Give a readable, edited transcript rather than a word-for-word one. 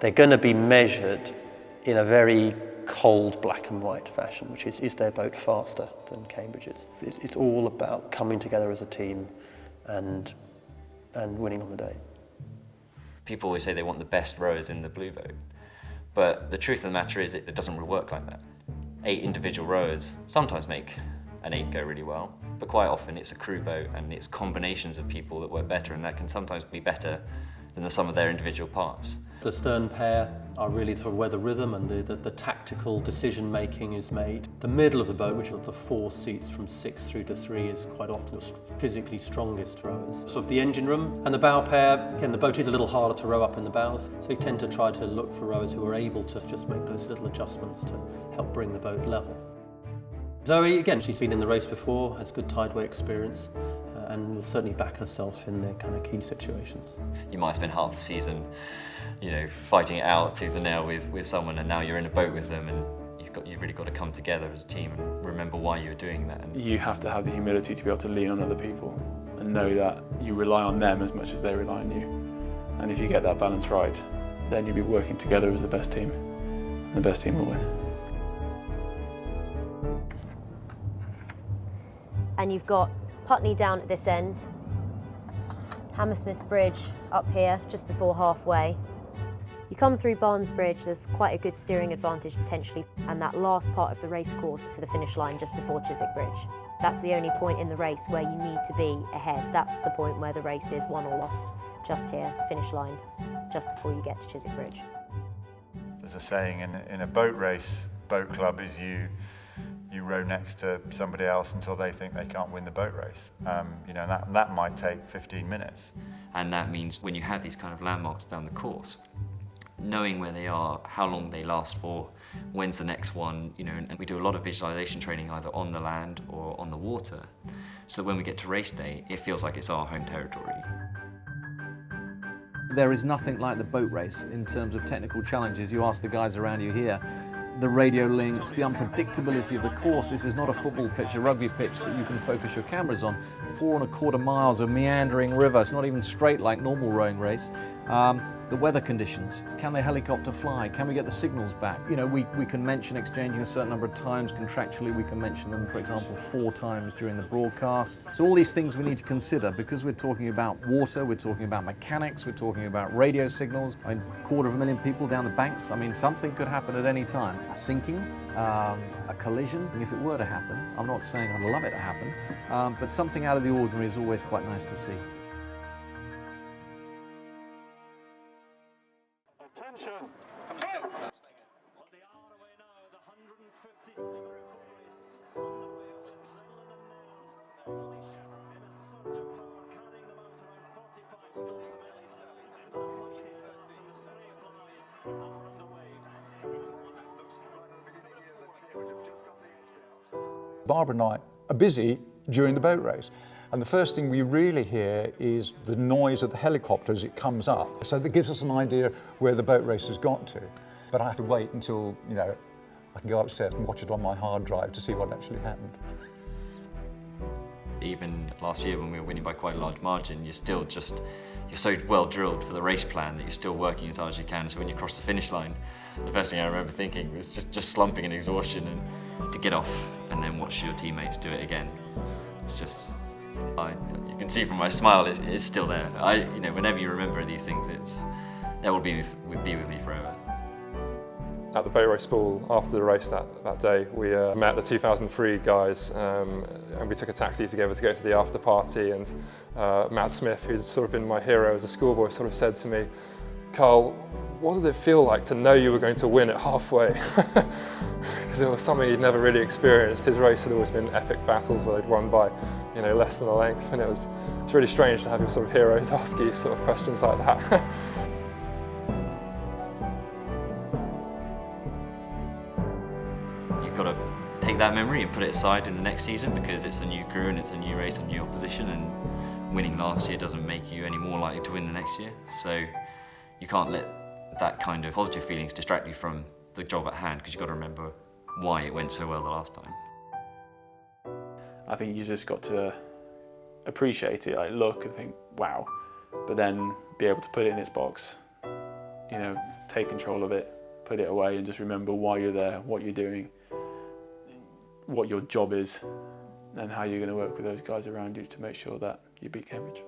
they're going to be measured in a very cold black and white fashion, which is their boat faster than Cambridge's? It's all about coming together as a team and winning on the day. People always say they want the best rowers in the blue boat, but the truth of the matter is it doesn't really work like that. 8 individual rowers sometimes make an 8 go really well, but quite often it's a crew boat and it's combinations of people that work better, and that can sometimes be better than the sum of their individual parts. The stern pair are really for where the rhythm and the tactical decision making is made. The middle of the boat, which are the 4 seats from 6 through to 3, is quite often the physically strongest rowers. Sort of the engine room and the bow pair, again the boat is a little harder to row up in the bows, so you tend to try to look for rowers who are able to just make those little adjustments to help bring the boat level. Zoe, again, she's been in the race before, has good Tideway experience, and will certainly back herself in the kind of key situations. You might spend half the season, fighting it out tooth and nail with someone, and now you're in a boat with them, and you've really got to come together as a team and remember why you're doing that. And you have to have the humility to be able to lean on other people and know that you rely on them as much as they rely on you. And if you get that balance right, then you'll be working together as the best team, and the best team will win. And you've got Putney down at this end, Hammersmith Bridge up here just before halfway. You come through Barnes Bridge, there's quite a good steering advantage potentially, and that last part of the race course to the finish line just before Chiswick Bridge. That's the only point in the race where you need to be ahead. That's the point where the race is won or lost. Just here, finish line, just before you get to Chiswick Bridge. There's a saying in a boat race, boat club is you row next to somebody else until they think they can't win the boat race. That might take 15 minutes. And that means when you have these kind of landmarks down the course, knowing where they are, how long they last for, when's the next one, and we do a lot of visualization training either on the land or on the water, so that when we get to race day, it feels like it's our home territory. There is nothing like the boat race in terms of technical challenges. You ask the guys around you here, the radio links, the unpredictability of the course. This is not a football pitch, a rugby pitch that you can focus your cameras on. 4 1/4 miles of meandering river. It's not even straight like normal rowing race. The weather conditions. Can the helicopter fly? Can we get the signals back? We can mention exchanging a certain number of times. Contractually, we can mention them, for example, 4 times during the broadcast. So all these things we need to consider because we're talking about water, we're talking about mechanics, we're talking about radio signals. 250,000 people down the banks. Something could happen at any time. A sinking, a collision. And if it were to happen, I'm not saying I'd love it to happen, but something out of the ordinary is always quite nice to see. Attention! Barbara and I are busy during the boat race, and the first thing we really hear is the noise of the helicopter as it comes up. So that gives us an idea where the boat race has got to. But I have to wait until, I can go upstairs and watch it on my hard drive to see what actually happened. Even last year when we were winning by quite a large margin, you're so well drilled for the race plan that you're still working as hard as you can. So when you cross the finish line, the first thing I remember thinking was just slumping in exhaustion, and to get off and then watch your teammates do it again. It's just, you can see from my smile, it's still there. Whenever you remember these things, that will be with me forever. At the boat race pool after the race that day, we met the 2003 guys and we took a taxi together to go to the after party, and Matt Smith, who's sort of been my hero as a schoolboy, sort of said to me, "Karl, what did it feel like to know you were going to win at halfway?" Because it was something he'd never really experienced. His race had always been epic battles where they'd won by less than a length, and it's really strange to have your sort of heroes ask you sort of questions like that. You've got to take that memory and put it aside in the next season, because it's a new crew and it's a new race, a new opposition, and winning last year doesn't make you any more likely to win the next year. So you can't let that kind of positive feelings distract you from the job at hand, because you've got to remember why it went so well the last time. I think you just got to appreciate it, look and think, wow, but then be able to put it in its box, take control of it, put it away, and just remember why you're there, what you're doing, what your job is, and how you're going to work with those guys around you to make sure that you beat Cambridge.